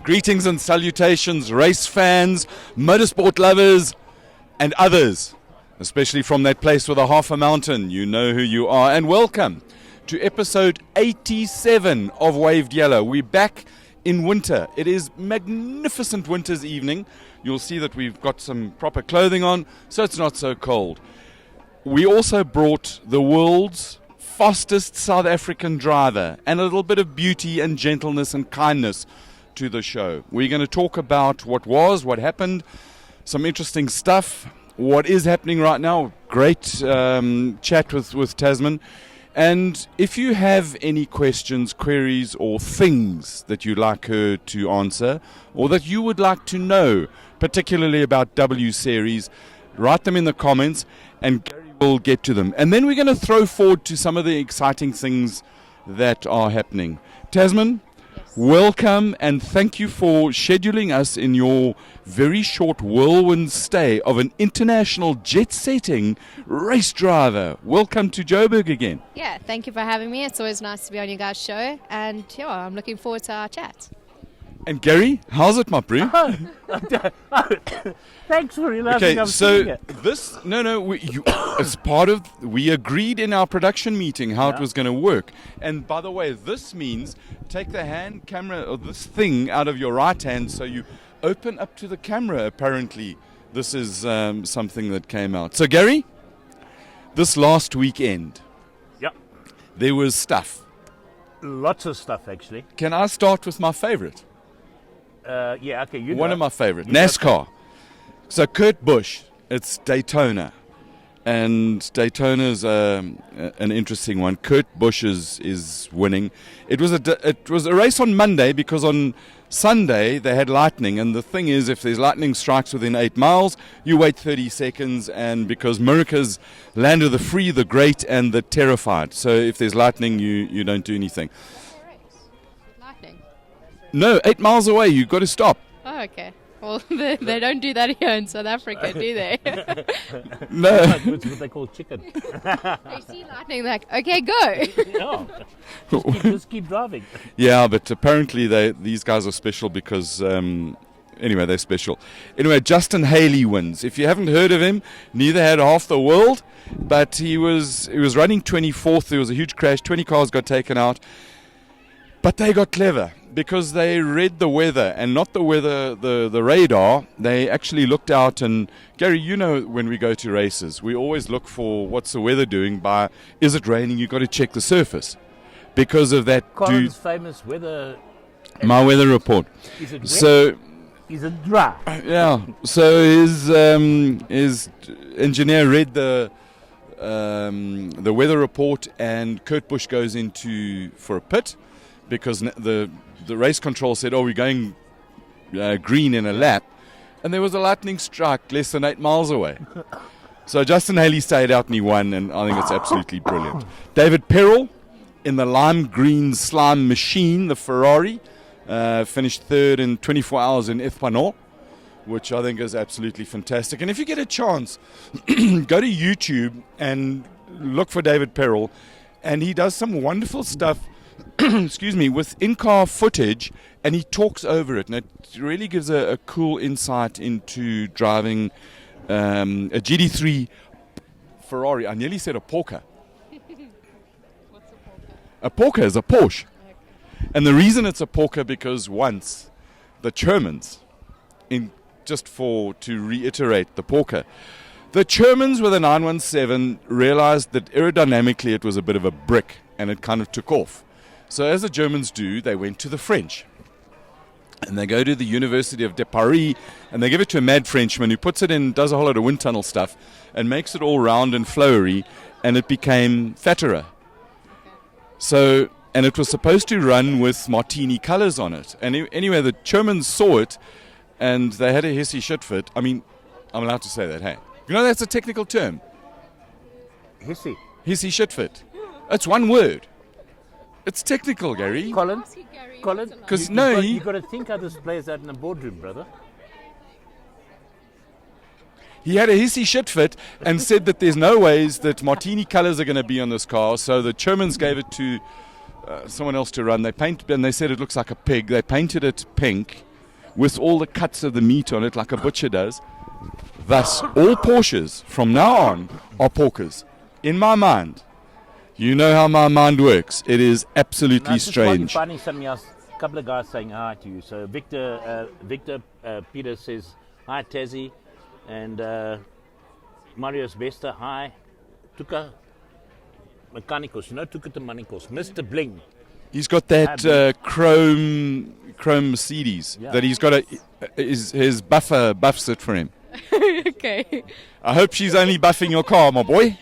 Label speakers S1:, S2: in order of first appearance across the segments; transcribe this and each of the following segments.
S1: Greetings and salutations, race fans, motorsport lovers, and others, especially from that place with a half a mountain. You know who you are, and welcome to episode 87 of Waved Yellow. We're back in winter. It is magnificent winter's evening. You'll see that we've got some proper clothing on, so it's not so cold. We also brought the world's fastest South African driver and a little bit of beauty and gentleness and kindness to the show. We're going to talk about what was, what happened, some interesting stuff, what is happening right now. Great chat with Tasmin. And if you have any questions, queries, or things that you'd like her to answer, or that you would like to know, particularly about W Series, write them in the comments, and Gary will get to them. And then we're going to throw forward to some of the exciting things that are happening. Tasmin, welcome, and thank you for scheduling us in your very short whirlwind stay of an international jet-setting race driver. Welcome to Joburg again.
S2: Yeah, thank you for having me. It's always nice to be on your guys' show, and yeah, I'm looking forward to our chat.
S1: And Gary, how's it, my bro?
S3: Thanks for allowing
S1: Okay,
S3: me.
S1: so as part of, we agreed in our production meeting how it was going to work. And by the way, this means take the hand camera or this thing out of your right hand, so you open up to the camera. Apparently, this is something that came out. So Gary, this last weekend, there was stuff.
S3: Lots of stuff, actually.
S1: Can I start with my favorite?
S3: Okay.
S1: One of my favorite, NASCAR. So Kurt Busch, it's Daytona, and Daytona's an interesting one. Kurt Busch is winning. It was a race on Monday because on Sunday they had lightning, and the thing is, if there's lightning strikes within 8 miles, you wait 30 seconds, and because America's land of the free, the great, and the terrified. So if there's lightning, you don't do anything.
S2: Lightning?
S1: No, 8 miles away, you've got to stop.
S2: Oh, okay. Well, they don't do that here in South Africa, do they?
S1: No.
S3: It's what they call chicken.
S2: They see lightning, like, okay, go.
S3: Just keep driving.
S1: Yeah, but apparently these guys are special because, anyway, they're special. Anyway, Justin Haley wins. If you haven't heard of him, neither had half the world, but he was running 24th. There was a huge crash. 20 cars got taken out. But they got clever because they read the weather, and not the weather, the radar. They actually looked out, and Gary, you know, when we go to races, we always look for what's the weather doing by, is it raining? You've got to check the surface. Because of that
S3: Colin's famous weather.
S1: My weather report.
S3: Is it wet?
S1: So,
S3: is it dry?
S1: yeah. So his engineer read the weather report, and Kurt Busch goes for a pit because the race control said, we're going green in a lap, and there was a lightning strike less than 8 miles away. So Justin Haley stayed out and he won, and I think it's absolutely brilliant. David Perrell in the lime green slime machine, the Ferrari, finished third in 24 hours in Espanola, which I think is absolutely fantastic. And if you get a chance, go to YouTube and look for David Perrell, and he does some wonderful stuff excuse me, with in-car footage, and he talks over it, and it really gives a cool insight into driving a GT3 Ferrari. I nearly said a Porker.
S2: What's a polka?
S1: A Porker is a Porsche.
S2: Okay.
S1: And the reason it's a Porker because once the Germans, to reiterate the Porker, the Germans with a 917 realized that aerodynamically it was a bit of a brick, and it kind of took off. So as the Germans do, they went to the French. And they go to the University of Paris, and they give it to a mad Frenchman who puts it in, does a whole lot of wind tunnel stuff, and makes it all round and flowery, and it became Fatterer. So, and it was supposed to run with martini colors on it. And anyway, the Germans saw it, and they had a hissy shit fit. I mean, I'm allowed to say that, hey? You know that's a technical term.
S3: Hissy.
S1: Hissy shit fit. It's one word. It's technical, Gary.
S3: Colin? Colin?
S1: Because
S3: You've got to think how this plays out in the boardroom, brother.
S1: He had a hissy shit fit and said that there's no ways that martini colors are going to be on this car, so the Germans gave it to someone else to run. And they said it looks like a pig. They painted it pink with all the cuts of the meat on it like a butcher does. Thus, all Porsches from now on are porkers. In my mind. You know how my mind works. It is absolutely strange.
S3: Finding something else. A couple of guys saying hi to you. So Victor Peter says hi Tassie, and Marius Vesta hi. Tuka Mechanicals, Tuka to Mechanicals. Mr. Bling.
S1: He's got that chrome Mercedes that he's got his buffer buffs it for him.
S2: Okay.
S1: I hope she's only buffing your car, my boy.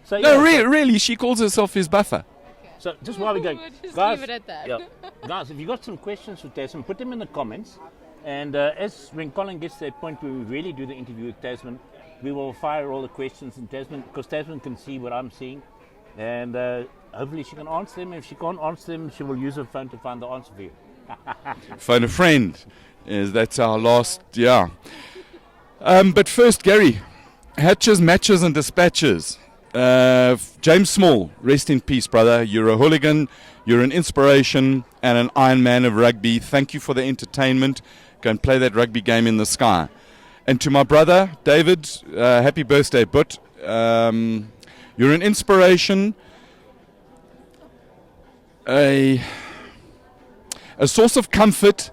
S3: So,
S1: no, really, she calls herself his buffer.
S3: So just while we're going,
S2: Just
S3: guys,
S2: leave it at that.
S3: yeah, guys, if you got some questions for Tasmin, put them in the comments. And when Colin gets to that point where we really do the interview with Tasmin, we will fire all the questions in Tasmin, because Tasmin can see what I'm seeing, and hopefully she can answer them. If she can't answer them, she will use her phone to find the answer for you.
S1: Phone a friend. That's our last, yeah. But first, Gary, hatches, matches, and dispatches. James Small, rest in peace, brother. You're a hooligan, you're an inspiration, and an Iron Man of rugby. Thank you for the entertainment. Go and play that rugby game in the sky. And to my brother, David, happy birthday, But. You're an inspiration, a source of comfort,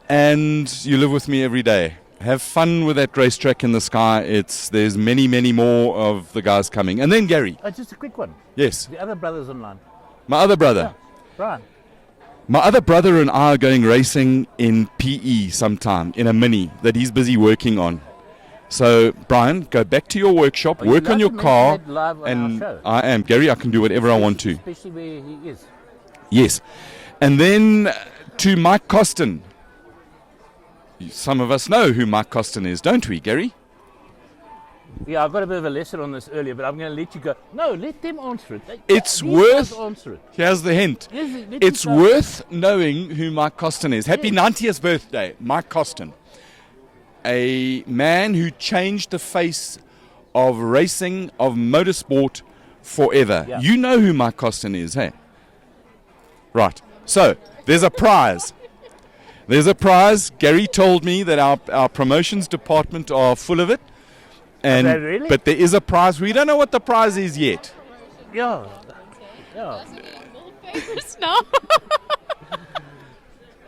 S1: and you live with me every day. Have fun with that racetrack in the sky. There's many, many more of the guys coming. And then Gary.
S3: Just a quick one.
S1: Yes.
S3: The other brothers online.
S1: My other brother.
S3: Yeah, Brian.
S1: My other brother and I are going racing in PE sometime, in a Mini that he's busy working on. So, Brian, go back to your workshop, work on your car, and I am. Gary, I can do whatever I want to.
S3: Especially where he is.
S1: Yes. And then to Mike Costin. Some of us know who Mike Costin is, don't we, Gary?
S3: Yeah, I got a bit of a lesson on this earlier, but I'm going to let you go. No, let them answer it.
S1: It's
S3: These
S1: worth.
S3: guys answer it.
S1: Here's the hint.
S3: Yes,
S1: It's worth knowing who Mike Costin is. Happy 90th birthday, Mike Costin. A man who changed the face of racing, of motorsport forever.
S3: Yeah.
S1: You know who Mike Costin is, hey? Right. So, there's a prize. There's a prize. Gary told me that our promotions department are full of it. And,
S3: really?
S1: But there is a prize. We don't know what the prize is yet.
S3: Yeah.
S2: No.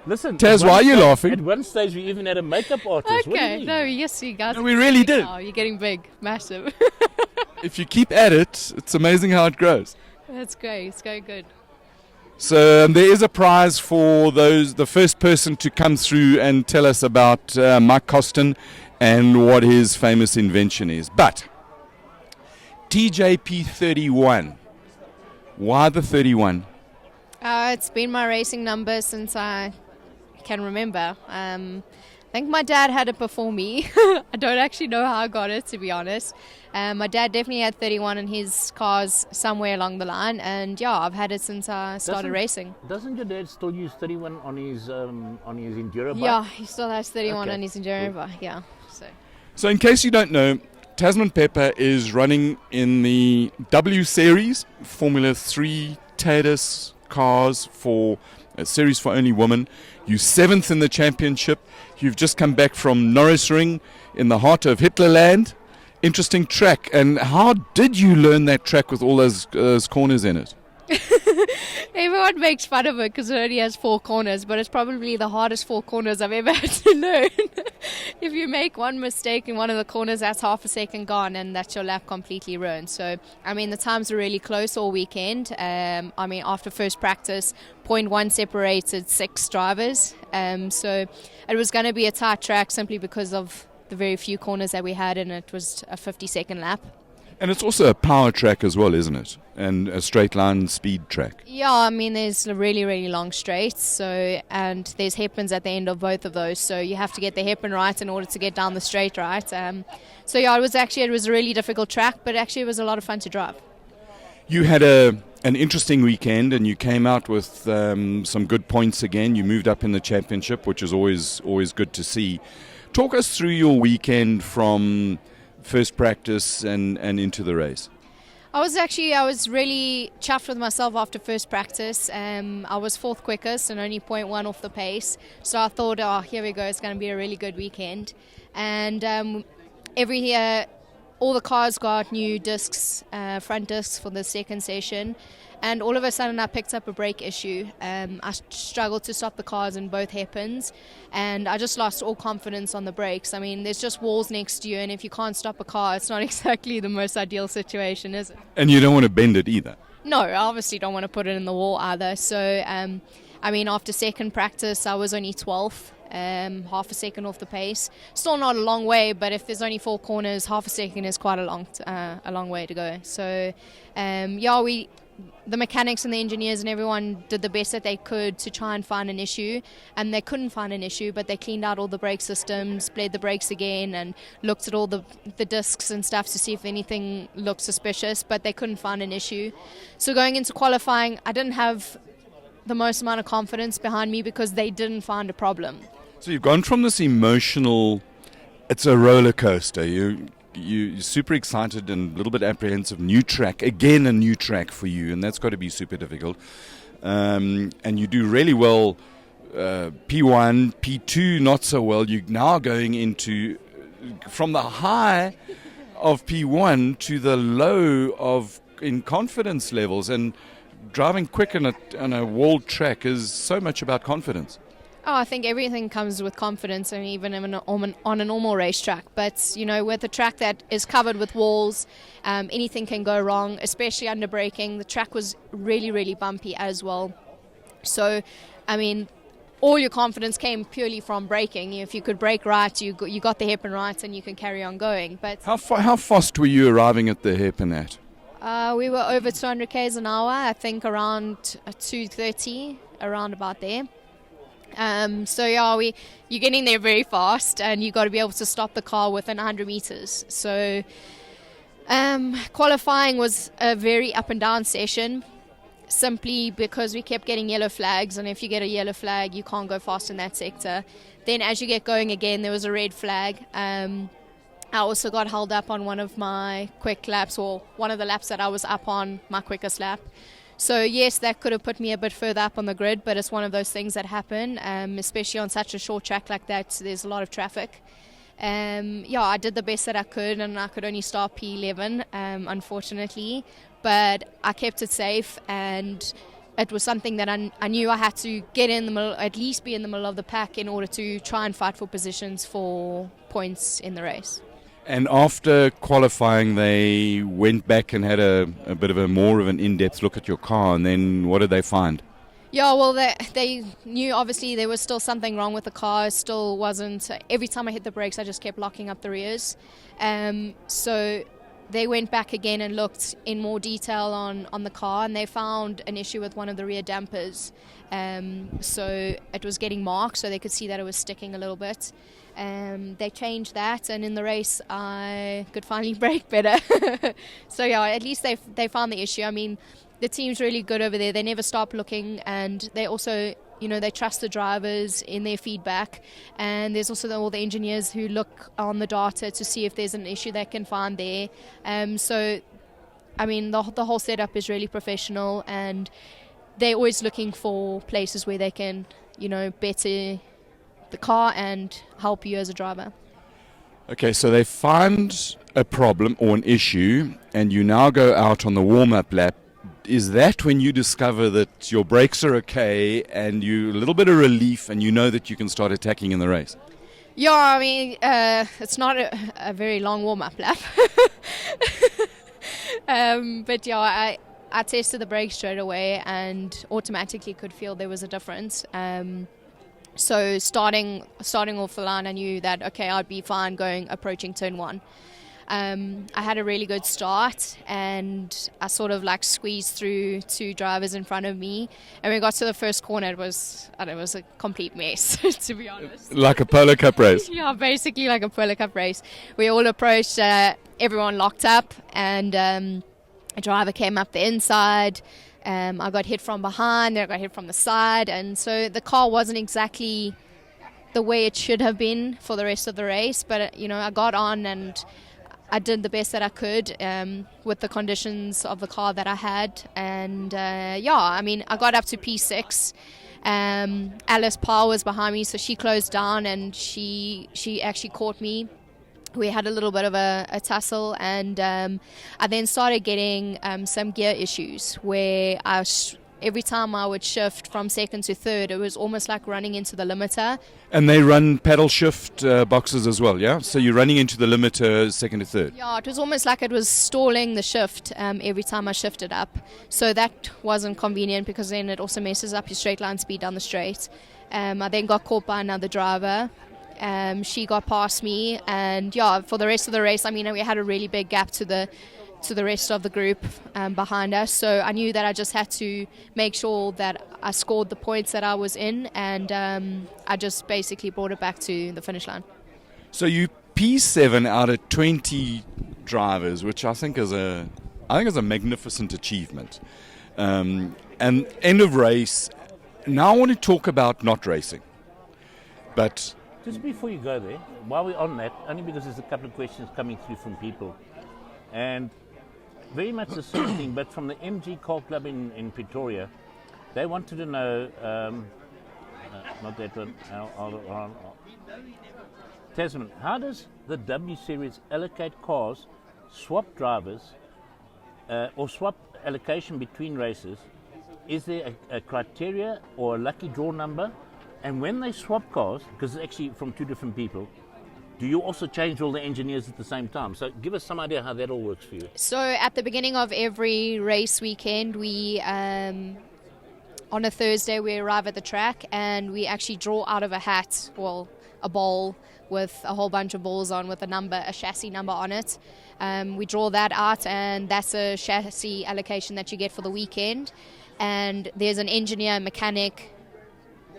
S3: Listen,
S1: Taz, why are you laughing?
S3: At one stage, we even had a makeup artist. What do you
S2: Okay.
S3: mean?
S2: No, yes, you guys.
S1: No, we really did.
S2: Now. You're getting big, massive.
S1: If you keep at it, it's amazing how it grows.
S2: That's great. It's going good.
S1: So there is a prize for the first person to come through and tell us about Mike Costin and what his famous invention is. But TJP 31. Why the 31?
S2: It's been my racing number since I can remember. I think my dad had it before me. I don't actually know how I got it, to be honest. My dad definitely had 31 in his cars somewhere along the line, and yeah, I've had it since I started racing.
S3: Doesn't your dad still use 31 on his enduro bike?
S2: Yeah, he still has 31
S3: Okay.
S2: on his enduro bike. Yeah.
S1: So in case you don't know, Tasmin Pepper is running in the W Series, Formula 3 TADIS cars for a series for only women. You're 7th in the championship. You've just come back from Norris Ring in the heart of Hitlerland. Interesting track. And how did you learn that track with all those corners in it?
S2: Everyone makes fun of it because it only has 4 corners, but it's probably the hardest 4 corners I've ever had to learn. If you make one mistake in one of the corners, that's half a second gone, and that's your lap completely ruined. So, I mean, the times were really close all weekend. After first practice, 0.1 separated 6 drivers. So it was going to be a tight track simply because of the very few corners that we had, and it was a 50-second lap.
S1: And it's also a power track as well, isn't it? And a straight line speed track.
S2: Yeah, I mean, there's really, really long straights, and there's hairpins at the end of both of those, so you have to get the hairpin right in order to get down the straight right. It was a really difficult track, but actually it was a lot of fun to drive.
S1: You had an interesting weekend, and you came out with some good points again. You moved up in the championship, which is always good to see. Talk us through your weekend from first practice and into the race.
S2: I was really chuffed with myself after first practice. I was fourth quickest and only 0.1 off the pace. So I thought, oh, here we go, it's going to be a really good weekend. And every year, all the cars got new discs, front discs for the second session. And all of a sudden I picked up a brake issue. I struggled to stop the cars in both hairpins, and I just lost all confidence on the brakes. I mean, there's just walls next to you, and if you can't stop a car, it's not exactly the most ideal situation, is it?
S1: And you don't want to bend it either.
S2: No, I obviously don't want to put it in the wall either. So, I mean, after second practice, I was only 12th. Half a second off the pace. Still not a long way, but if there's only 4 corners, half a second is quite a long way to go. So, the mechanics and the engineers and everyone did the best that they could to try and find an issue, and they couldn't find an issue, but they cleaned out all the brake systems, played the brakes again, and looked at all the discs and stuff to see if anything looked suspicious, but they couldn't find an issue. So going into qualifying, I didn't have the most amount of confidence behind me because they didn't find a problem.
S1: So you've gone from this emotional, it's a roller coaster, you're super excited and a little bit apprehensive, new track, again a new track for you, and that's got to be super difficult. And you do really well, P1, P2 not so well. You're now going into, from the high of P1 to the low of in confidence levels, and driving quick on a walled track is so much about confidence.
S2: Oh, I think everything comes with confidence, and even on a normal racetrack. But, with a track that is covered with walls, anything can go wrong, especially under braking. The track was really, really bumpy as well. So, I mean, all your confidence came purely from braking. If you could brake right, you got the hairpin right, and you can carry on going. But
S1: how fast were you arriving at the hairpin at?
S2: We were over 200 k's an hour, I think around 230, around about there. You're getting there very fast, and you got to be able to stop the car within 100 meters. So qualifying was a very up and down session, simply because we kept getting yellow flags, and if you get a yellow flag, you can't go fast in that sector. Then as you get going again, there was a red flag. I also got held up on one of my quick laps, or one of the laps that I was up on, my quickest lap. So yes, that could have put me a bit further up on the grid, but it's one of those things that happen, especially on such a short track like that. There's a lot of traffic. I did the best that I could, and I could only start P11, unfortunately, but I kept it safe, and it was something that I knew I had to get in the middle, at least be in the middle of the pack, in order to try and fight for positions for points in the race.
S1: And after qualifying, they went back and had a bit of more of an in-depth look at your car, and then what did they find?
S2: Yeah, well, they knew obviously there was still something wrong with the car. It still wasn't. Every time I hit the brakes, I just kept locking up the rears. So they went back again and looked in more detail on the car, and they found an issue with one of the rear dampers. So it was getting marked, so they could see that it was sticking a little bit. They changed that, and in the race I could finally brake better. So at least they found the issue. I mean, the team's really good over there. They never stop looking, and they also, they trust the drivers in their feedback. And there's also all the engineers who look on the data to see if there's an issue they can find there. So, I mean, the whole setup is really professional, and they're always looking for places where they can, better the car and help you as a driver.
S1: Okay, so they find a problem or an issue, and you now go out on the warm-up lap. Is that when you discover that your brakes are okay, and you a little bit of relief, and you know that you can start attacking in the race?
S2: Yeah, I mean, it's not a very long warm-up lap. But I tested the brakes straight away and automatically could feel there was a difference. So starting off the line, I knew that, okay, I'd be fine approaching turn 1. I had a really good start, and I sort of squeezed through 2 drivers in front of me. And when we got to the first corner, it was a complete mess, to be honest.
S1: Like a Polo Cup race?
S2: Yeah, basically like a Polo Cup race. We all approached, everyone locked up, and a driver came up the inside. I got hit from behind, then I got hit from the side, and so the car wasn't exactly the way it should have been for the rest of the race. But I got on, and I did the best that I could with the conditions of the car that I had. And I mean, I got up to P6. Alice Parr was behind me, so she closed down and she actually caught me. We had a little bit of a tussle, and I then started getting some gear issues where every time I would shift from second to third, it was almost like running into the limiter.
S1: And they run paddle shift boxes as well, yeah? So you're running into the limiter second to third.
S2: Yeah, it was almost like it was stalling the shift every time I shifted up. So that wasn't convenient because then it also messes up your straight line speed down the straight. I then got caught by another driver. She got past me, and for the rest of the race, I mean, we had a really big gap to the rest of the group behind us. So I knew that I just had to make sure that I scored the points that I was in, and I just basically brought it back to the finish line.
S1: So you P7 out of 20 drivers, which I think is a magnificent achievement. And end of race. Now I want to talk about not racing, but
S3: just before you go there, while we're on that, only because there's a couple of questions coming through from people, and very much the same thing, but from the MG Car Club in Pretoria, they wanted to know, not that one, Tasmin, how does the W Series allocate cars, swap drivers, or swap allocation between races? Is there a criteria or a lucky draw number? And when they swap cars, because it's actually from two different people, do you also change all the engineers at the same time? So give us some idea how that all works for you.
S2: So at the beginning of every race weekend, we on a Thursday we arrive at the track and we actually draw out of a hat, well, a bowl with a whole bunch of balls on with a chassis number on it. We draw that out, and that's a chassis allocation that you get for the weekend. And there's an engineer and mechanic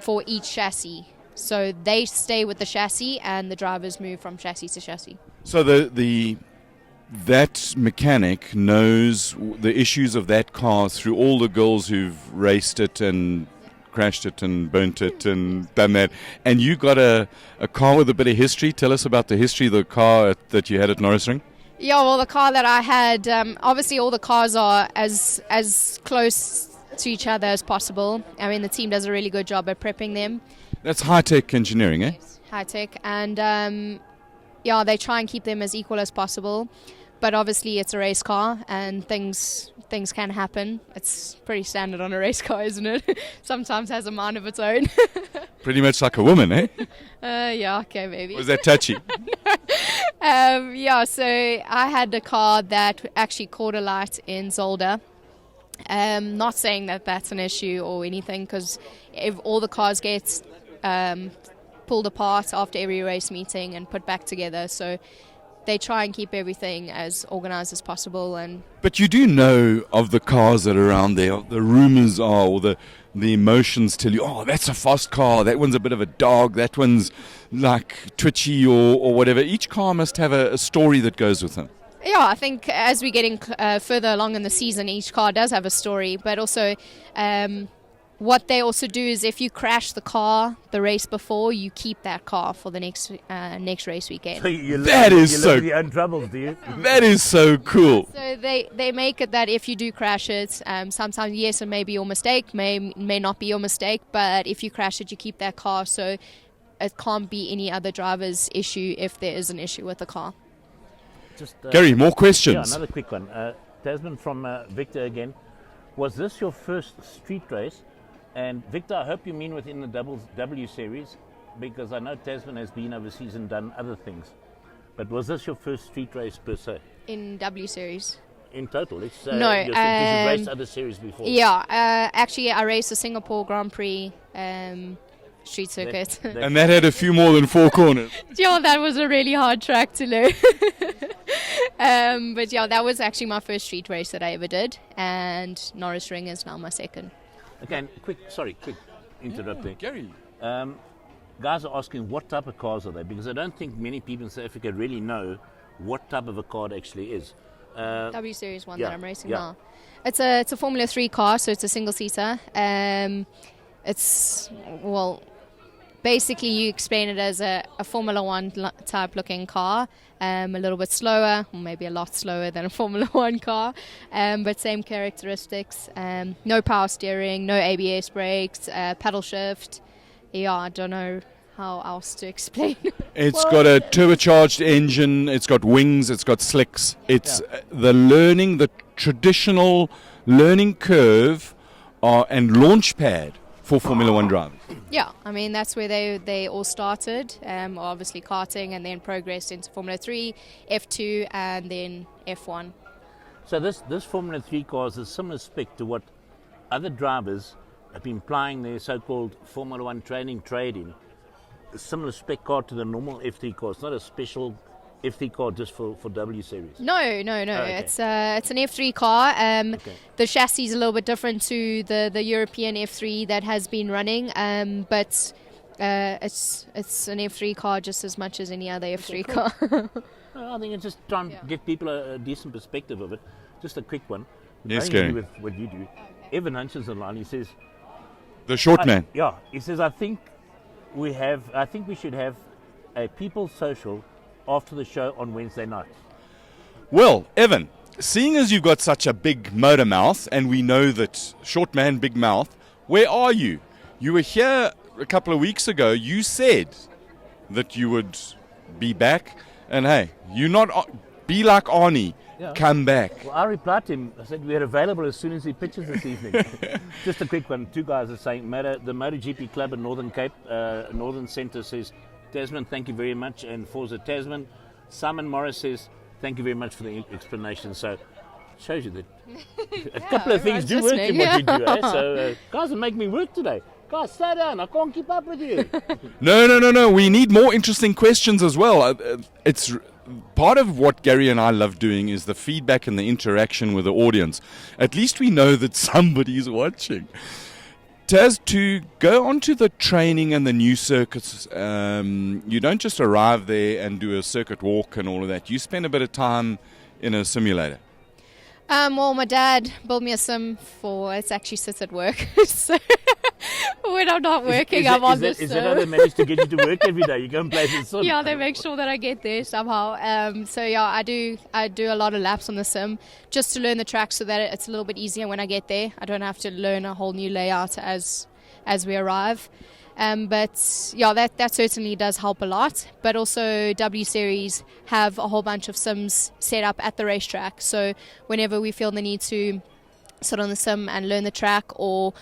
S2: for each chassis. So they stay with the chassis and the drivers move from chassis to chassis.
S1: So that mechanic knows the issues of that car through all the girls who've raced it and crashed it and burnt it and done that. And you got a car with a bit of history. Tell us about the history of the car that you had at Norris Ring.
S2: Yeah, well, the car that I had, obviously all the cars are as close to each other as possible. I mean, the team does a really good job at prepping them.
S1: That's high-tech engineering, eh?
S2: Yes, high-tech. And, they try and keep them as equal as possible. But obviously it's a race car and things can happen. It's pretty standard on a race car, isn't it? Sometimes has a mind of its own.
S1: Pretty much like a woman, eh?
S2: Yeah, okay, maybe.
S1: Was that touchy?
S2: So I had a car that actually caught a light in Zolder. Not saying that that's an issue or anything, because if all the cars get pulled apart after every race meeting and put back together, so they try and keep everything as organized as possible.
S1: But you do know of the cars that are around there. The rumors are, or the emotions tell you, oh, that's a fast car, that one's a bit of a dog, that one's like twitchy or whatever. Each car must have a story that goes with them.
S2: Yeah, I think as we're getting further along in the season, each car does have a story. But also, what they also do is if you crash the car the race before, you keep that car for the next race weekend.
S3: So you
S1: live
S3: your own troubles, do you?
S1: That is so cool.
S2: So they make it that if you do crash it, sometimes, yes, it may be your mistake, may not be your mistake, but if you crash it, you keep that car. So it can't be any other driver's issue if there is an issue with the car.
S1: Gary, more questions?
S3: Yeah, another quick one. Tasmin, from Victor again. Was this your first street race? And Victor, I hope you mean within the W Series, because I know Tasmin has been overseas and done other things. But was this your first street race per se?
S2: In W Series?
S3: In total? It's,
S2: no.
S3: You've raced other series before?
S2: Yeah, actually I raced the Singapore Grand Prix street circuit.
S1: And that had a few more than 4 corners.
S2: Yeah, that was a really hard track to learn. But yeah, that was actually my first street race that I ever did, and Norris Ring is now my second.
S3: Okay, quick interrupting.
S1: Gary.
S3: Guys are asking what type of cars are they, because I don't think many people in South Africa really know what type of a car it actually is.
S2: W Series one that I'm racing now. It's a Formula 3 car, so it's a single seater. basically you explain it as a Formula One type looking car, a little bit slower, or maybe a lot slower than a Formula One car, but same characteristics. No power steering, no ABS brakes, paddle shift. Yeah, I don't know how else to explain.
S1: It's got a turbocharged engine, it's got wings, it's got slicks. It's the traditional learning curve and launch pad for Formula One drivers.
S2: Yeah, I mean, that's where they all started, obviously karting, and then progressed into Formula 3, F2, and then F1.
S3: So this Formula 3 car is a similar spec to what other drivers have been plying their so-called Formula 1 training trade in. A similar spec car to the normal F3 car. It's not a special F3 car just for W Series.
S2: No.
S3: Okay.
S2: It's an F3 car. The chassis is a little bit different to the European F3 that has been running, but it's an F3 car just as much as any other F3 car.
S3: I think it's just trying to give people a decent perspective of it. Just a quick one.
S1: Yes,
S3: Knowing
S1: Gary.
S3: with what you do. Evan Hunches online. He says,
S1: The short man.
S3: Yeah, he says, I think we should have a people social after the show on Wednesday night.
S1: Well, Evan, seeing as you've got such a big motor mouth, and we know that short man, big mouth, where are you? You were here a couple of weeks ago. You said that you would be back, and hey, you not be like Arnie.
S3: Yeah.
S1: Come back.
S3: Well, I replied to him. I said, we're available as soon as he pitches this evening. Just a quick one. Two guys are saying, the MotoGP club in Northern Cape, Northern Centre says, Tasmin, thank you very much. And Forza Tasmin. Simon Morris says, thank you very much for the explanation. So, shows you that a couple of things do work in what you do. Eh? So, guys are making me work today. Guys, slow down. I can't keep up with you.
S1: No. We need more interesting questions as well. It's part of what Gary and I love doing is the feedback and the interaction with the audience. At least we know that somebody's watching. Taz, to go onto the training and the new circuits, you don't just arrive there and do a circuit walk and all of that. You spend a bit of time in a simulator.
S2: Well, my dad built me a sim it actually sits at work. So when I'm not working, I'm on the sim.
S3: Is that how they manage to get you to work every day? You go and play the sim?
S2: Yeah, they make sure that I get there somehow. So yeah, I do a lot of laps on the sim just to learn the track so that it's a little bit easier when I get there. I don't have to learn a whole new layout as we arrive. But yeah, that certainly does help a lot. But also W Series have a whole bunch of sims set up at the racetrack. So whenever we feel the need to sit on the sim and learn the track, or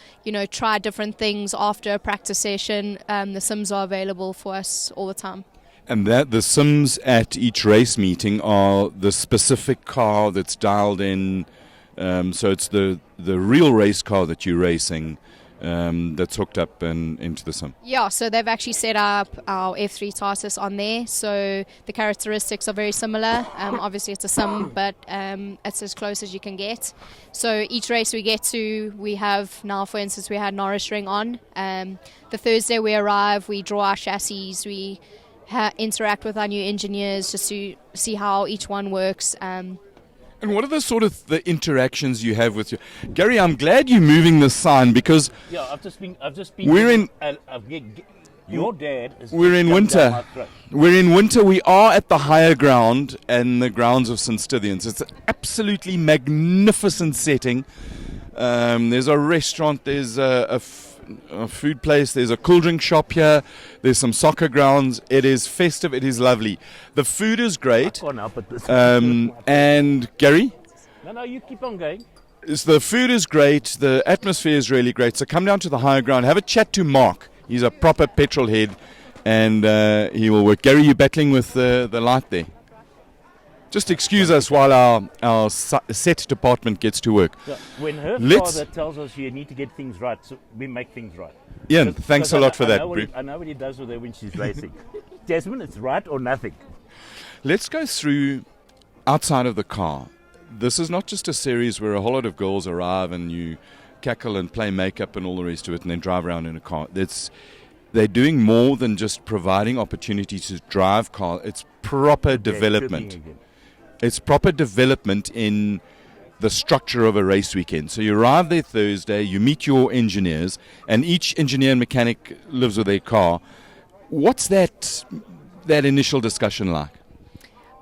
S2: try different things after a practice session, the sims are available for us all the time.
S1: And that the sims at each race meeting are the specific car that's dialed in. So it's the real race car that you're racing. That's hooked up into the sim.
S2: Yeah, so they've actually set up our F3 Tarsus on there, so the characteristics are very similar. Obviously it's a sim, but it's as close as you can get. So each race we get to, we have now, for instance, we had Norris Ring on. The Thursday we arrive, we draw our chassis, we interact with our new engineers just to see how each one works.
S1: And what are the sort of the interactions you have with Gary? I'm glad you're moving this sign because
S3: I've just been.
S1: We're in.
S3: Your dad is.
S1: We're in winter. We're in winter. We are at the higher ground and the grounds of St. Stithians. It's an absolutely magnificent setting. There's a restaurant. There's a food place. There's a cool drink shop here. There's some soccer grounds. It is festive. It is lovely. The food is great.
S3: I can't help it.
S1: And Gary?
S3: No, you keep on going.
S1: The food is great. The atmosphere is really great. So come down to the higher ground. Have a chat to Mark. He's a proper petrol head, and he will work. Gary, you're battling with the light there. Just excuse us while our set department gets to work.
S3: Yeah, when her father tells us you need to get things right, so we make things right.
S1: Ian, thanks a lot for that.
S3: I know what he does with her when she's racing. Tasmin, it's right or nothing.
S1: Let's go through outside of the car. This is not just a series where a whole lot of girls arrive and you cackle and play makeup and all the rest of it and then drive around in a car. They're doing more than just providing opportunity to drive car. It's proper development. It's proper development in the structure of a race weekend. So you arrive there Thursday, you meet your engineers, and each engineer and mechanic lives with their car. What's that initial discussion like?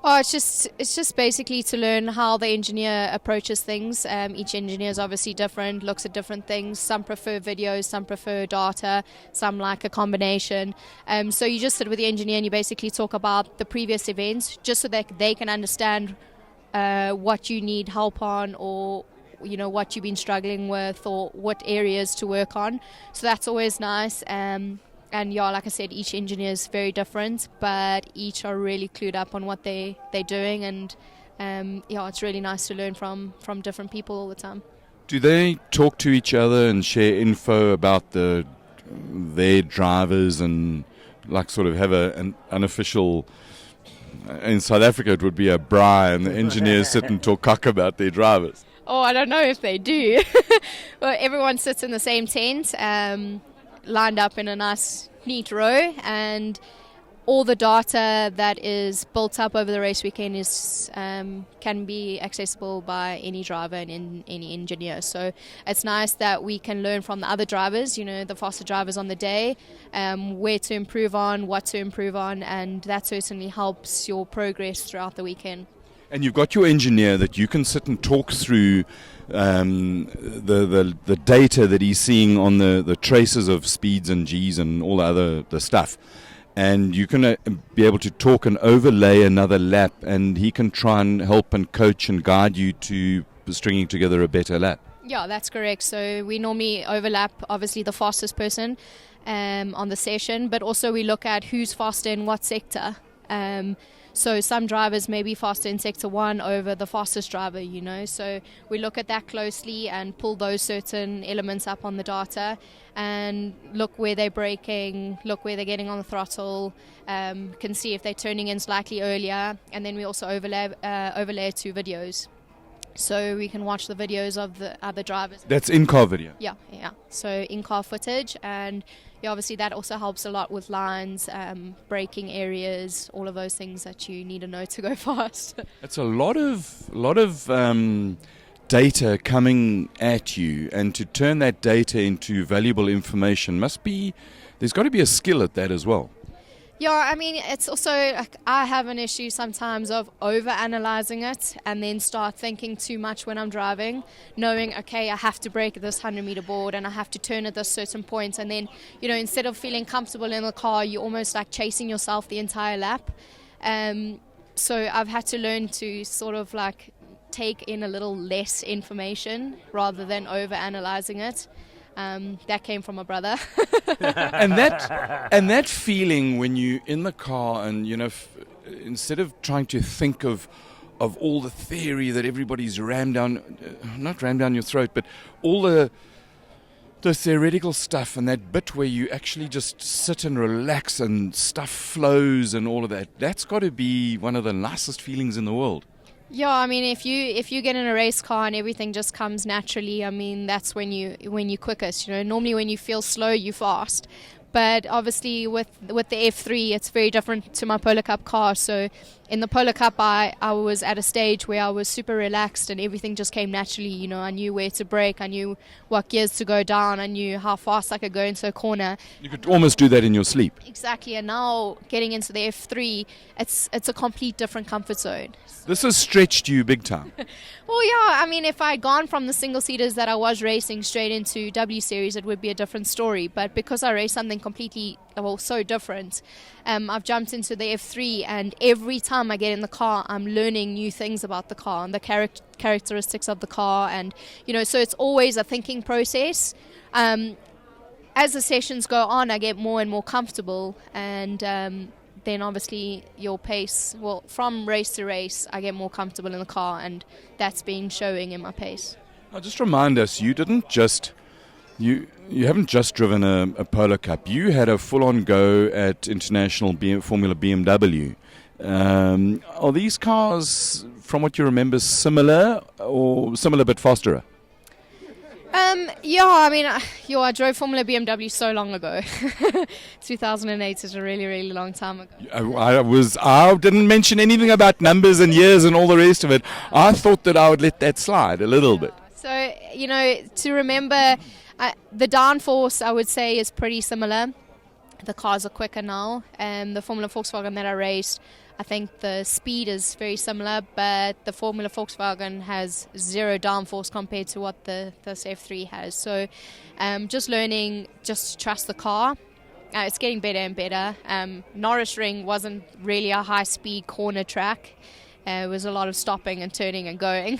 S2: Oh, it's just basically to learn how the engineer approaches things. Each engineer is obviously different, looks at different things. Some prefer videos, some prefer data, some like a combination. So you just sit with the engineer and you basically talk about the previous events, just so that they can understand what you need help on, or what you've been struggling with, or what areas to work on. So that's always nice. And yeah, like I said, each engineer is very different, but each are really clued up on what they're doing, and it's really nice to learn from different people all the time.
S1: Do they talk to each other and share info about their drivers, and like sort of have an unofficial? In South Africa, it would be a braai, and the engineers sit and talk cock about their drivers.
S2: Oh, I don't know if they do. Well, everyone sits in the same tent, lined up in a nice, neat row, and all the data that is built up over the race weekend is can be accessible by any driver and any engineer. So it's nice that we can learn from the other drivers, the faster drivers on the day, where to improve on, what to improve on, and that certainly helps your progress throughout the weekend.
S1: And you've got your engineer that you can sit and talk through the data that he's seeing on the traces of speeds and Gs and all the stuff. And you can be able to talk and overlay another lap, and he can try and help and coach and guide you to stringing together a better lap.
S2: Yeah, that's correct. So we normally overlap, obviously, the fastest person on the session, but also we look at who's faster in what sector. So some drivers may be faster in sector 1 over the fastest driver, So we look at that closely and pull those certain elements up on the data and look where they're braking, look where they're getting on the throttle, can see if they're turning in slightly earlier. And then we also overlay 2 videos. So we can watch the videos of the other drivers.
S1: That's in-car video?
S2: Yeah. So in-car footage, and obviously that also helps a lot with lines, braking areas, all of those things that you need to know to go fast.
S1: It's a lot of data coming at you, and to turn that data into valuable information there's got to be a skill at that as well.
S2: Yeah, I mean, it's also, I have an issue sometimes of over-analyzing it and then start thinking too much when I'm driving, knowing, okay, I have to brake at this 100-meter board and I have to turn at this certain point. And then, instead of feeling comfortable in the car, you're almost like chasing yourself the entire lap. So I've had to learn to sort of like take in a little less information rather than over-analyzing it. That came from a brother.
S1: and that feeling when you're in the car and instead of trying to think of all the theory that everybody's not rammed down your throat, but all the theoretical stuff, and that bit where you actually just sit and relax and stuff flows and all of that's got to be one of the nicest feelings in the world.
S2: Yeah, I mean, if you get in a race car and everything just comes naturally, I mean, that's when you quickest. Normally when you feel slow, you fast. But obviously with the F3, it's very different to my Polar Cup car. So in the Polar Cup, I was at a stage where I was super relaxed and everything just came naturally. I knew where to brake, I knew what gears to go down, I knew how fast I could go into a corner.
S1: You could almost do that in your sleep.
S2: Exactly, and now getting into the F3, it's a complete different comfort zone.
S1: This has stretched you big time.
S2: Well, yeah, I mean, if I had gone from the single-seaters that I was racing straight into W Series, it would be a different story. But because I race something so different, I've jumped into the F3, and every time I get in the car, I'm learning new things about the car and the characteristics of the car. And, so it's always a thinking process. As the sessions go on, I get more and more comfortable, and then obviously your pace, from race to race, I get more comfortable in the car, and that's been showing in my pace.
S1: Now, just remind us, you haven't just driven a Polar Cup. You had a full-on go at International Formula BMW. Are these cars, from what you remember, similar or similar but faster?
S2: Yeah, I mean, I drove Formula BMW so long ago. 2008 is a really, really long time ago.
S1: I didn't mention anything about numbers and years and all the rest of it. I thought that I would let that slide a little bit.
S2: So, to remember, the downforce, I would say, is pretty similar. the cars are quicker now. The Formula Volkswagen that I raced, I think the speed is very similar, but the Formula Volkswagen has zero downforce compared to what this F3 has. So just learning, just trust the car. It's getting better and better. Norris Ring wasn't really a high-speed corner track. It was a lot of stopping and turning and going.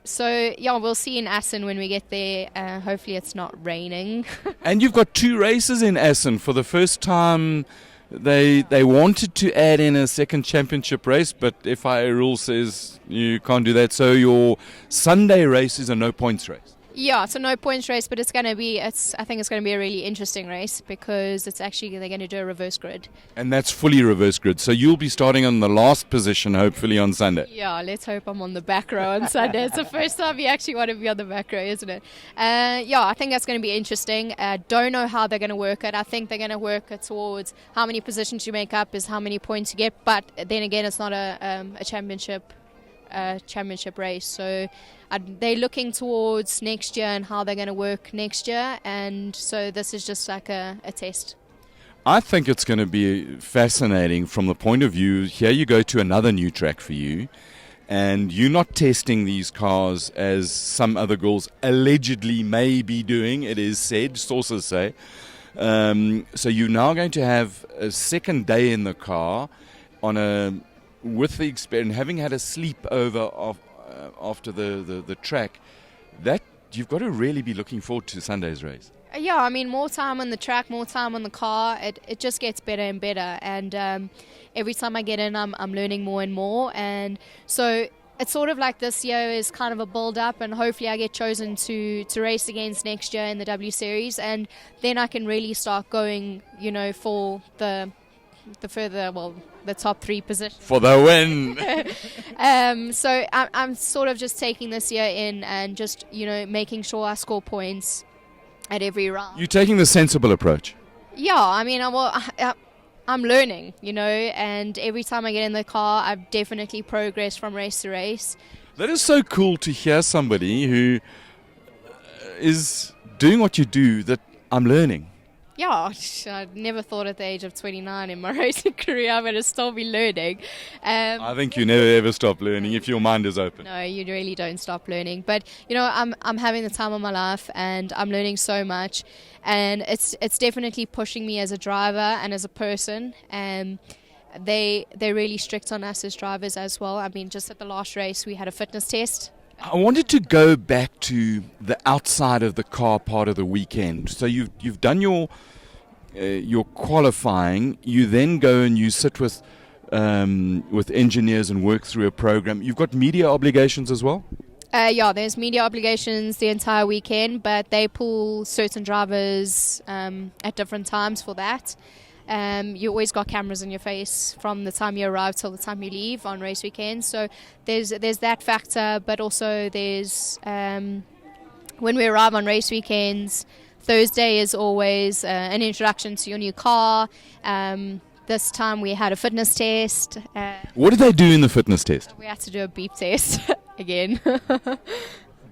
S2: So, yeah, we'll see in Assen when we get there. Hopefully it's not raining.
S1: And you've got 2 races in Assen. For the first time, they wanted to add in a second championship race, but FIA rule says you can't do that. So your Sunday race is a no-points race.
S2: Yeah, it's a no points race, but I think it's going to be a really interesting race because they're going to do a reverse grid.
S1: And that's fully reverse grid. So you'll be starting on the last position, hopefully, on Sunday.
S2: Yeah, let's hope I'm on the back row on Sunday. It's the first time you actually want to be on the back row, isn't it? Yeah, I think that's going to be interesting. Don't know how they're going to work it. I think they're going to work it towards how many positions you make up is how many points you get. But then again, it's not a championship race. So they're looking towards next year and how they're going to work next year. And so this is just like a test.
S1: I think it's going to be fascinating from the point of view, here you go to another new track for you, and you're not testing these cars as some other girls allegedly may be doing, it is said, sources say. So you're now going to have a second day in the car with the experience, having had a sleepover after the track, that you've got to really be looking forward to Sunday's race.
S2: Yeah, I mean, more time on the track, more time on the car, it just gets better and better. And every time I get in, I'm learning more and more. And so it's sort of like this year is kind of a build-up, and hopefully I get chosen to race against next year in the W Series. And then I can really start going, for the top 3 positions.
S1: For the win!
S2: So I'm sort of just taking this year in and just, making sure I score points at every round.
S1: You're taking the sensible approach.
S2: Yeah, I mean, I'm learning, and every time I get in the car, I've definitely progressed from race to race.
S1: That is so cool to hear somebody who is doing what you do, that I'm learning.
S2: Yeah, I never thought at the age of 29 in my racing career I'm going to still be learning.
S1: I think you never ever stop learning if your mind is open.
S2: No, you really don't stop learning. But, I'm having the time of my life and I'm learning so much. And it's definitely pushing me as a driver and as a person. They're really strict on us as drivers as well. I mean, just at the last race we had a fitness test.
S1: I wanted to go back to the outside of the car part of the weekend. So you've done your qualifying. You then go and you sit with engineers and work through a program. You've got media obligations as well?
S2: Yeah, there's media obligations the entire weekend, but they pull certain drivers at different times for that. You always got cameras in your face from the time you arrive till the time you leave on race weekends. So there's that factor, but also there's when we arrive on race weekends, Thursday is always an introduction to your new car. This time we had a fitness test.
S1: What did they do in the fitness test?
S2: We had to do a beep test again.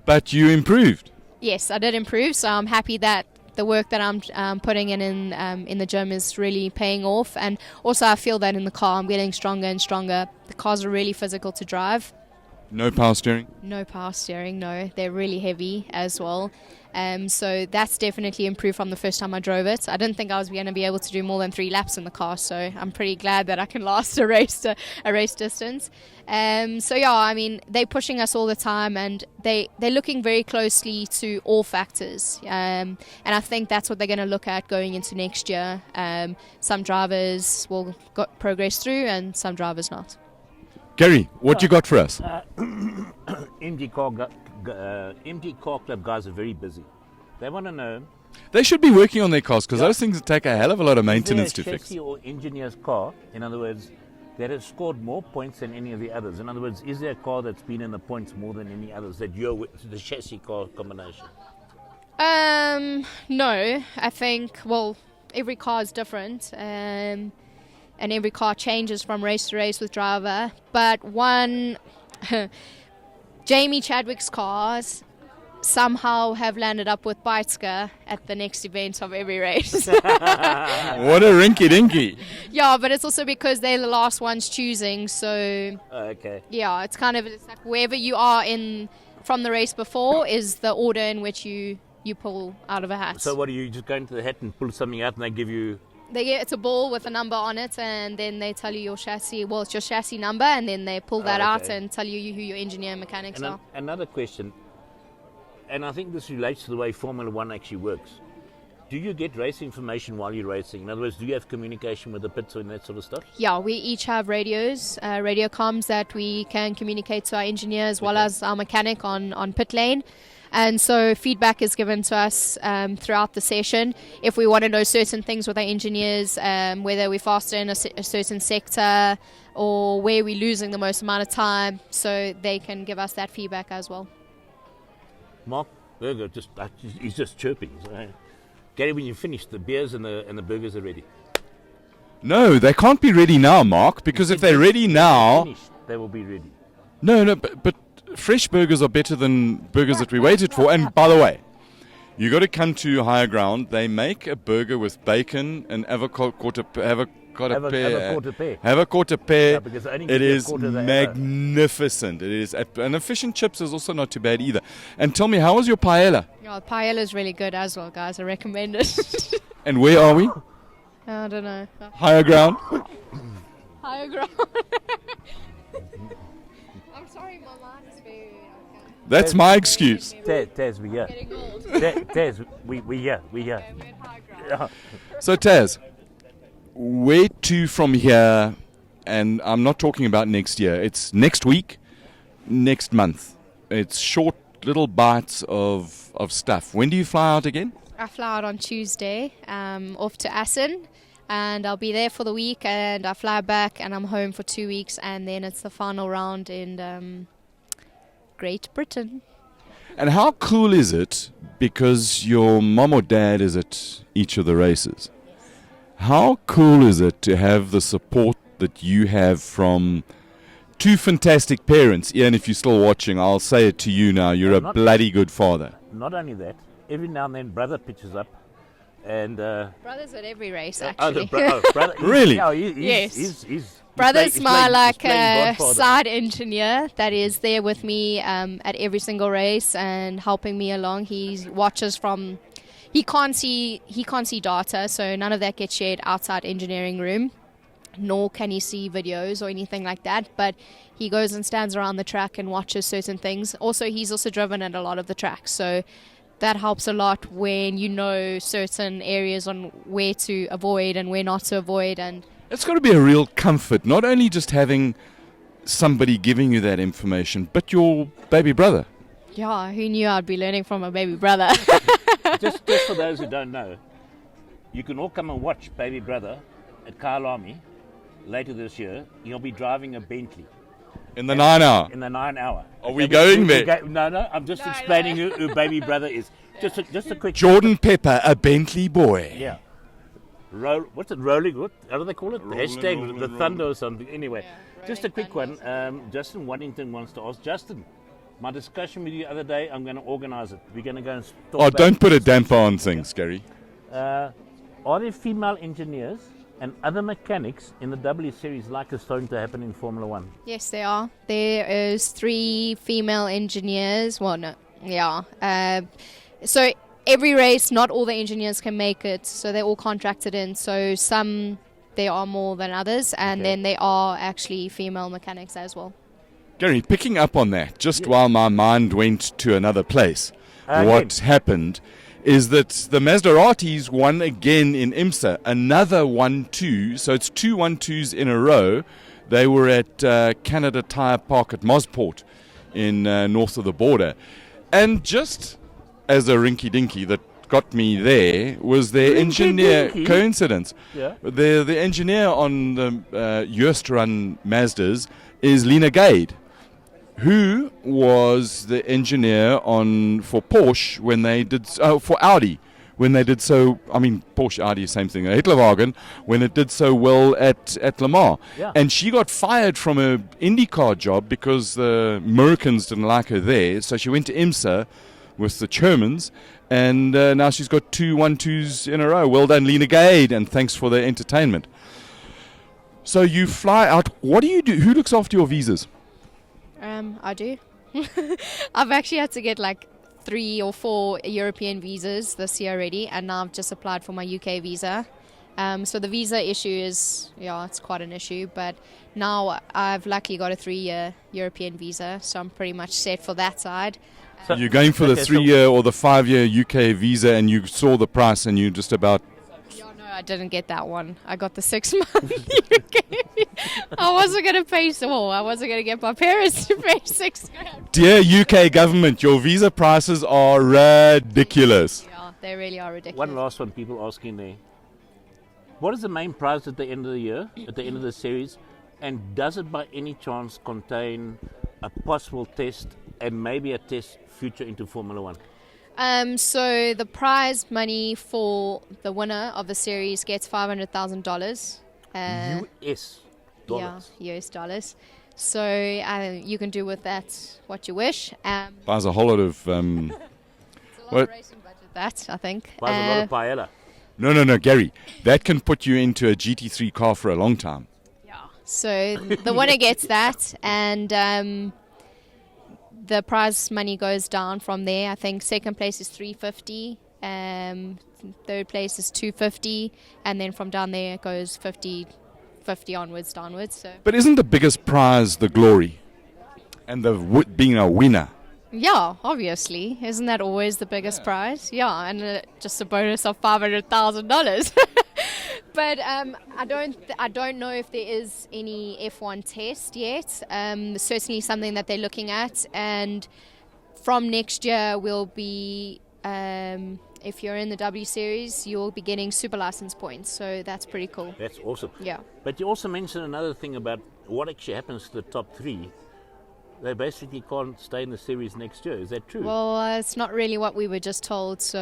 S1: But you improved.
S2: Yes, I did improve, so I'm happy that the work that I'm putting in the gym is really paying off. And also I feel that in the car I'm getting stronger and stronger. The cars are really physical to drive.
S1: No power steering?
S2: No power steering, no. They're really heavy as well. So that's definitely improved from the first time I drove it. I didn't think I was going to be able to do more than 3 laps in the car, so I'm pretty glad that I can last a race distance. So yeah, I mean, they're pushing us all the time, and they're looking very closely to all factors. And I think that's what they're going to look at going into next year. Some drivers will progress through, and some drivers not.
S1: Gary, what you got for us?
S3: MG Car Club guys are very busy. They want to know.
S1: They should be working on their cars, because those things take a hell of a lot of maintenance to fix.
S3: Is there a chassis or engineer's car, in other words, that has scored more points than any of the others? In other words, is there a car that's been in the points more than any others that you're with, the chassis car combination?
S2: No, I think, every car is different. And every car changes from race to race with driver. But Jamie Chadwick's cars somehow have landed up with Beitsker at the next event of every race.
S1: What a rinky dinky.
S2: Yeah, but it's also because they're the last ones choosing. So
S3: Okay.
S2: yeah, it's like wherever you are in from the race before is the order in which you pull out of a hat.
S3: So what do you just go into the hat and pull something out and they give you...
S2: It's a ball with a number on it, and then they tell you your chassis. Well, it's your chassis number, and then they pull that out and tell you who your engineer and mechanics are.
S3: Another question, and I think this relates to the way Formula One actually works. Do you get race information while you're racing? In other words, do you have communication with the pits and that sort of stuff?
S2: Yeah, we each have radios, radio comms that we can communicate to our engineer as well as our mechanic on pit lane. And so feedback is given to us throughout the session. If we want to know certain things with our engineers, whether we're faster in a certain sector or where we're losing the most amount of time, so they can give us that feedback as well.
S3: Mark Berger, he's just chirping. So, Gary, when you finish, the beers and the burgers are ready.
S1: No, they can't be ready now, Mark, because if they're ready now...
S3: Finished, they will be ready.
S1: No, but fresh burgers are better than burgers that we waited for. And by the way, you got to come to Higher Ground. They make a burger with bacon and avocado pear.
S3: Yeah, because I only give
S1: It
S3: you a
S1: is
S3: quarter of the
S1: magnificent. It is, and the fish and chips is also not too bad either. And tell me, how was your paella?
S2: Yeah, paella is really good as well, guys. I recommend it.
S1: And where are we?
S2: I don't know.
S1: Higher Ground.
S2: Higher Ground. I'm sorry, my mind is very...
S1: That's my excuse.
S3: Taz, we here.
S2: Getting old.
S3: Taz, we here.
S2: We're at High Ground.
S1: So Taz, where to from here? And I'm not talking about next year. It's next week, next month. It's short little bites of stuff. When do you fly out again?
S2: I fly out on Tuesday, off to Assen, and I'll be there for the week, and I fly back and I'm home for 2 weeks, and then it's the final round in Great Britain.
S1: And how cool is it, because your mom or dad is at each of the races, how cool is it to have the support that you have from two fantastic parents? Ian, if you're still watching, I'll say it to you now, you're a bloody good father.
S3: Not only that, every now and then brother pitches up. And
S2: Brother's at every race, actually.
S3: Brother,
S1: Really?
S2: Yes.
S3: He's
S2: Brother's my
S3: playing
S2: side engineer that is there with me at every single race and helping me along. He watches from... He can't see data, so none of that gets shared outside engineering room, nor can he see videos or anything like that. But he goes and stands around the track and watches certain things. Also, he's also driven at a lot of the tracks, so that helps a lot when you know certain areas on where to avoid and where not to avoid. And
S1: It's got to be a real comfort, not only just having somebody giving you that information, but your baby brother.
S2: yeah, who knew I'd be learning from a baby brother?
S3: Just for those who don't know, you can all come and watch Baby Brother at Kyle Army later this year. He'll be driving a Bentley.
S1: In the 9 hour.
S3: In the 9 hour.
S1: Are we going there?
S3: No, I'm just explaining who Baby Brother is. Just a quick...
S1: Jordan Pepper, a Bentley boy.
S3: Yeah. What's it, rolling? How do they call it? The hashtag,
S1: rolling,
S3: the
S1: rolling.
S3: thunder or something. Anyway,
S2: Yeah,
S3: just a
S2: rolling
S3: quick one.
S2: thunder
S3: Justin Waddington wants to ask, Justin, my discussion with you the other day, I'm going to organise it. We're going to go and talk
S1: Oh,
S3: about...
S1: don't put a damper on things, Gary.
S3: Are there female engineers and other mechanics in the W Series like it's starting to happen in Formula One?
S2: Yes, there are. There is 3 female engineers. Well, no, yeah. So every race, not all the engineers can make it. So they're all contracted in. So some there are more than others, and then there are actually female mechanics as well.
S1: Gary, picking up on that, just while my mind went to another place, what happened is that the Maseratis won again in IMSA, another 1-2, so it's 2 1-2s in a row. They were at Canada Tire Park at Mosport in north of the border. And just as a rinky-dinky that got me there was their engineer, coincidence.
S3: Yeah.
S1: The engineer on the Yost run Mazdas is Lena Gade, who was the engineer for Porsche when they did for Audi when they did so. I mean, Porsche, Audi, same thing. Hitlerwagen when it did so well at Le Mans, and she got fired from her IndyCar job because the Americans didn't like her there. So she went to IMSA, with the Germans, and now she's got 2 1-2s in a row. Well done, Lena Gade, and thanks for the entertainment. So you fly out. What do you do? Who looks after your visas?
S2: I do. I've actually had to get like 3 or 4 European visas this year already, and now I've just applied for my UK visa. So the visa issue is, it's quite an issue, but now I've luckily got a 3-year European visa, so I'm pretty much set for that side.
S1: So you're going for the 3-year or the 5-year UK visa, and you saw the price, and you just about...
S2: No, I didn't get that one. I got the 6-month UK. I wasn't going to pay so. I wasn't going to get my parents to pay $6,000.
S1: Dear UK government, your visa prices are ridiculous.
S2: Yeah, they really are ridiculous.
S3: One last one, people asking there. What is the main prize at the end of the year, at the end of the series? And does it by any chance contain a possible test and maybe a test future into Formula One?
S2: So the prize money for the winner of the series gets $500,000.
S3: US dollars.
S2: Yeah, US dollars. So you can do with that what you wish.
S1: Buys a whole lot of...
S2: It's a lot of racing budget, that, I think.
S3: Buys a lot of paella.
S1: No, Gary. That can put you into a GT3 car for a long time.
S2: Yeah. So the winner gets that, and the prize money goes down from there. I think second place is $350, third place is $250, and then from down there it goes 50 onwards, downwards. So.
S1: But isn't the biggest prize the glory and the being a winner?
S2: Yeah, obviously. Isn't that always the biggest prize? Yeah, and just a bonus of $500,000. But I don't know if there is any F1 test yet. Certainly something that they're looking at, and from next year we'll be, if you're in the W Series, you'll be getting super license points. So that's pretty cool.
S3: That's awesome.
S2: Yeah.
S3: But you also mentioned another thing about what actually happens to the top 3. They basically can't stay in the series next year. Is that true?
S2: Well, it's not really what we were just told. So.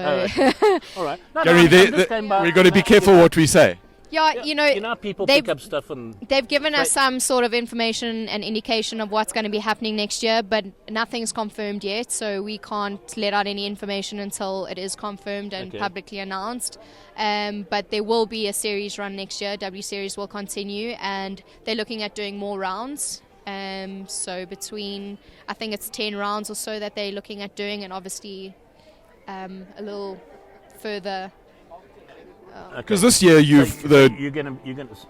S3: All right.
S1: Gary, we've got to be careful what we say.
S2: Yeah, you know
S3: people pick up stuff and
S2: they've given us some sort of information and indication of what's going to be happening next year, but nothing's confirmed yet, so we can't let out any information until it is confirmed and publicly announced. But there will be a series run next year. W Series will continue, and they're looking at doing more rounds. So between, I think it's 10 rounds or so that they're looking at doing, and obviously a little further.
S1: Because this year you're
S3: gonna.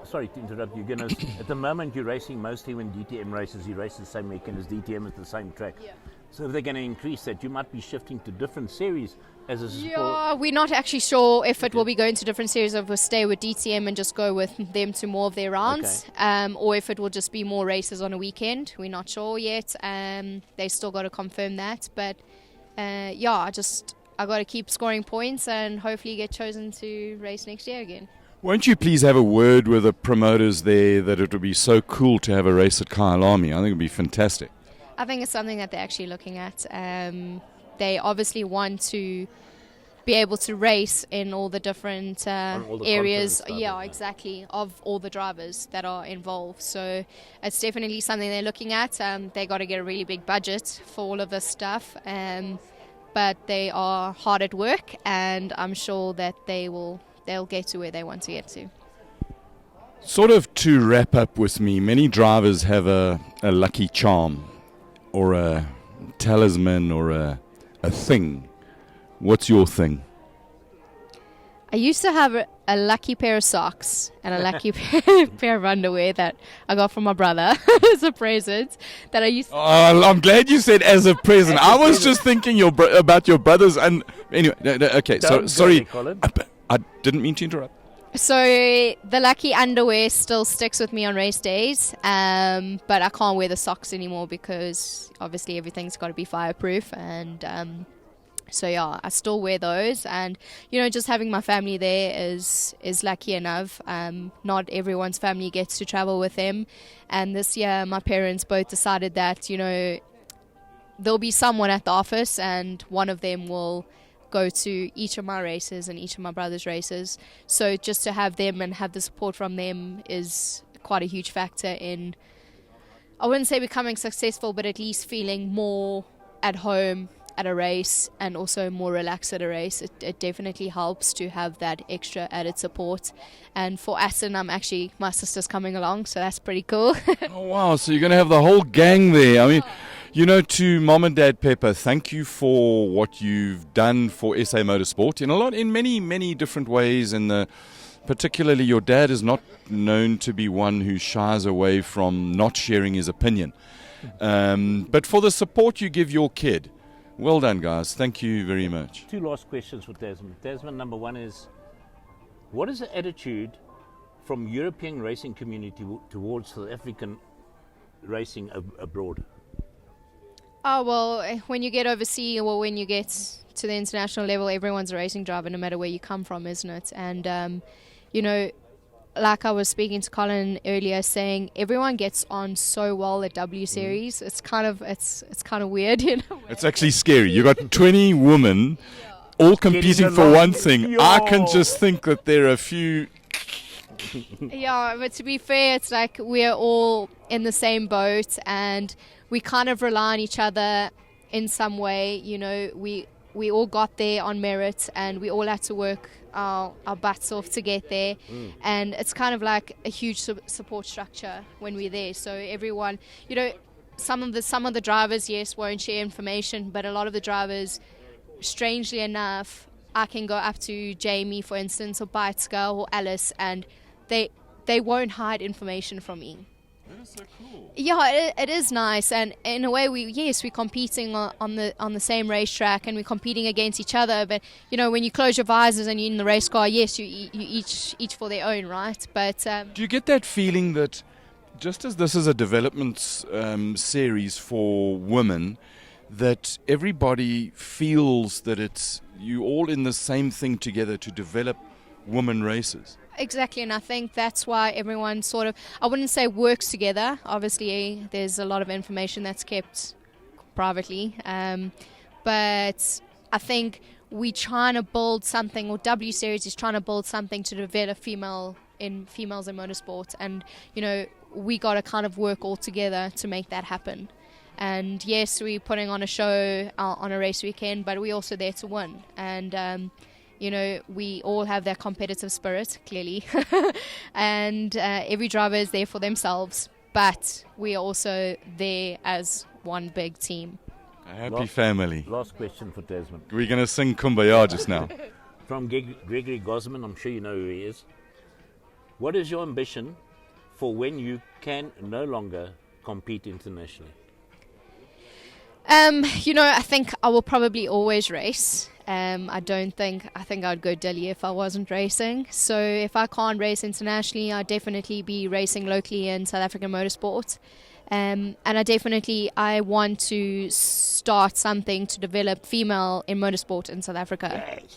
S3: Sorry to interrupt. You're gonna. At the moment, you're racing mostly when DTM races. You race the same weekend as DTM at the same track. Yeah. So if they're going to increase that, you might be shifting to different series as a sport.
S2: Yeah, we're not actually sure if it will be going to different series, or if we'll stay with DTM and just go with them to more of their rounds, or if it will just be more races on a weekend. We're not sure yet. They still got to confirm that, but I got to keep scoring points and hopefully get chosen to race next year again.
S1: Won't you please have a word with the promoters there that it would be so cool to have a race at Kyalami? I think it would be fantastic.
S2: I think it's something that they're actually looking at. They obviously want to be able to race in all the different areas, exactly, of all the drivers that are involved. So it's definitely something they're looking at. They got to get a really big budget for all of this stuff. But they are hard at work, and I'm sure that they'll get to where they want to get to.
S1: Sort of to wrap up with me, many drivers have a lucky charm or a talisman or a thing. What's your thing?
S2: I used to have a lucky pair of socks and a lucky pair of underwear that I got from my brother as a present. That I used.
S1: I'm glad you said as a present. I was just thinking about your brothers. And anyway, okay. So sorry, I didn't mean to interrupt.
S2: So the lucky underwear still sticks with me on race days, but I can't wear the socks anymore because obviously everything's got to be fireproof, and so yeah, I still wear those. And just having my family there is lucky enough. Not everyone's family gets to travel with them, and this year my parents both decided that there'll be someone at the office, and one of them will go to each of my races and each of my brother's races. So just to have them and have the support from them is quite a huge factor in, I wouldn't say becoming successful, but at least feeling more at home at a race and also more relaxed at a race. It definitely helps to have that extra added support. And for Aston, my sister's coming along, so that's pretty cool.
S1: Oh, wow. So you're going to have the whole gang there. I mean, you know, to Mom and Dad Pepper, thank you for what you've done for SA Motorsport in many different ways. And particularly your dad is not known to be one who shies away from not sharing his opinion. But for the support you give your kid, well done, guys. Thank you very much.
S3: Two last questions for Tasmin. Tasmin, number one is, what is the attitude from European racing community towards South African racing abroad?
S2: Oh, well, when you get overseas or when you get to the international level, everyone's a racing driver no matter where you come from, isn't it? And, you know, like I was speaking to Colin earlier, saying everyone gets on so well at W Series. It's kind of weird, you know.
S1: It's actually scary. You got 20 women all competing for one thing. I can just think that there are a few.
S2: Yeah, but to be fair, it's like we're all in the same boat and we kind of rely on each other in some way. You know, we all got there on merit and we all had to work our butts off to get there. And it's kind of like a huge support structure when we're there. So everyone, you know, some of the drivers, yes, won't share information, but a lot of the drivers, strangely enough, I can go up to Jamie, for instance, or Beitska or Alice, and they won't hide information from me.
S1: That is so cool.
S2: Yeah, it is nice, and in a way, we're competing on the same racetrack, and we're competing against each other. But you know, when you close your visors and you're in the race car, yes, you each for their own, right? But
S1: do you get that feeling that just as this is a development series for women, that everybody feels that it's you all in the same thing together to develop women races?
S2: Exactly, and I think that's why everyone sort of, I wouldn't say works together. Obviously, there's a lot of information that's kept privately, but I think we're trying to build something, or W Series is trying to build something to develop females in motorsport, and you know, we got to kind of work all together to make that happen. And yes, we're putting on a show on a race weekend, but we're also there to win. And you know, we all have that competitive spirit, clearly. And every driver is there for themselves, but we are also there as one big team.
S1: A happy family.
S3: Last question for Tasmin.
S1: We're going to sing Kumbaya just now.
S3: From Gregory Gosman, I'm sure you know who he is. What is your ambition for when you can no longer compete internationally?
S2: You know, I think I will probably always race. I think I'd go dilly if I wasn't racing. So if I can't race internationally, I'd definitely be racing locally in South African motorsport. And I want to start something to develop female in motorsport in South Africa.
S3: Yes.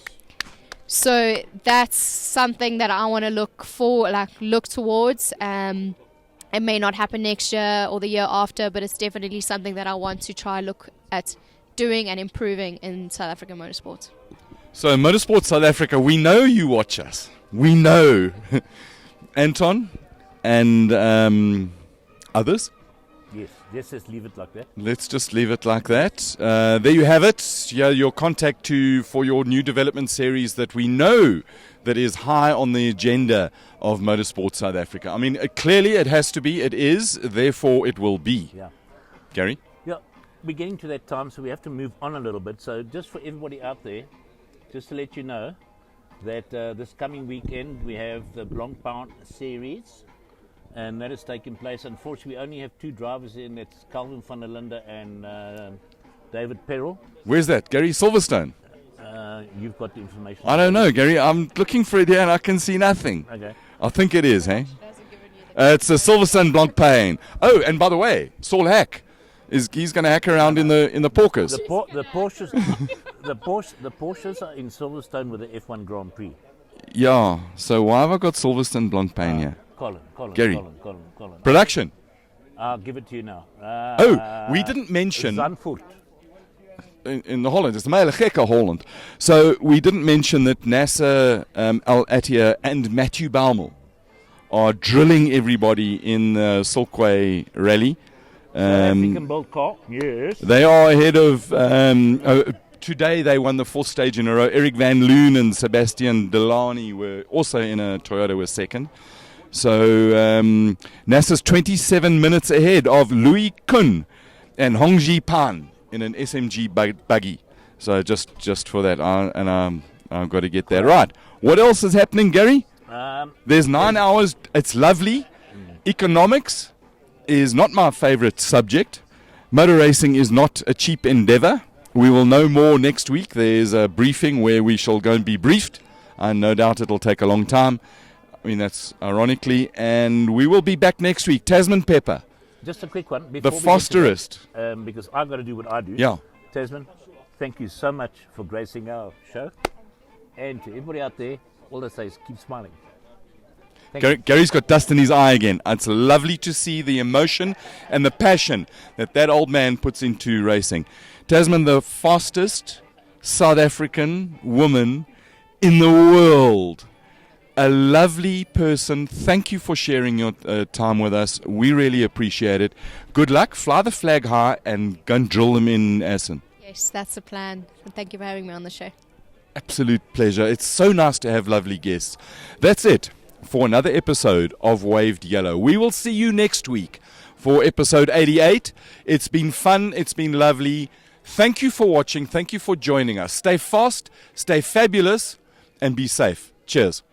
S2: So that's something that I want to look towards. It may not happen next year or the year after, but it's definitely something that I want to try look at doing and improving in South African motorsport.
S1: So Motorsport South Africa, we know you watch us. We know. Anton and others?
S3: Yes, let's just leave it like that.
S1: Let's just leave it like that. There you have it. Yeah, your contact for your new development series that we know that is high on the agenda of Motorsport South Africa. I mean, clearly it has to be, it is, therefore it will be.
S3: Yeah.
S1: Gary?
S3: Yeah, we're getting to that time, so we have to move on a little bit. So just for everybody out there, just to let you know that this coming weekend we have the Blancpain series, and that is taking place. Unfortunately, we only have two drivers in. It's Calvin van der Linde and David Perrell.
S1: Where's that? Gary Silverstone?
S3: You've got the information.
S1: I don't know, Gary. I'm looking for it here and I can see nothing.
S3: Okay.
S1: I think it is, hey? It's a Silverstone Blancpain. Oh, and by the way, Saul Hack he's going to hack around in the Porkers.
S3: The Porsches, the Porsches are in Silverstone with the F1 Grand Prix.
S1: Yeah. So why have I got Silverstone Blancpain here?
S3: Colin.
S1: Gary.
S3: Colin.
S1: Production.
S3: I'll give it to you now.
S1: We didn't mention
S3: Zandvoort.
S1: in the Holland. It's the Mele Gekke Holland. So we didn't mention that Nasser Al Attiyah and Matthew Baumel are drilling everybody in the Silkway Rally.
S3: African built car. Yes.
S1: They are ahead of. Today they won the fourth stage in a row. Eric Van Loon and Sebastian Delany were also in a Toyota, were second. So NASA's 27 minutes ahead of Louis Kun and Hongji Pan in an SMG buggy. So just for that, I've got to get that right. What else is happening, Gary? There's 9 hours. It's lovely. Economics is not my favorite subject. Motor racing is not a cheap endeavor. We will know more next week. There's a briefing where we shall go and be briefed. And no doubt it'll take a long time. I mean, that's ironically. And we will be back next week. Tasmin Pepper.
S3: Just a quick one.
S1: The Fosterist.
S3: Because I've got to do what I do.
S1: Yeah.
S3: Tasmin, thank you so much for gracing our show. And to everybody out there, all I say is keep smiling.
S1: Gary's got dust in his eye again. It's lovely to see the emotion and the passion that old man puts into racing. Tasmin, the fastest South African woman in the world. A lovely person. Thank you for sharing your time with us. We really appreciate it. Good luck. Fly the flag high and go and drill them in Assen.
S2: Yes, that's the plan. And thank you for having me on the show.
S1: Absolute pleasure. It's so nice to have lovely guests. That's it for another episode of Waved Yellow. We will see you next week for episode 88. It's been fun. It's been lovely. Thank you for watching. Thank you for joining us. Stay fast, stay fabulous, and be safe. Cheers.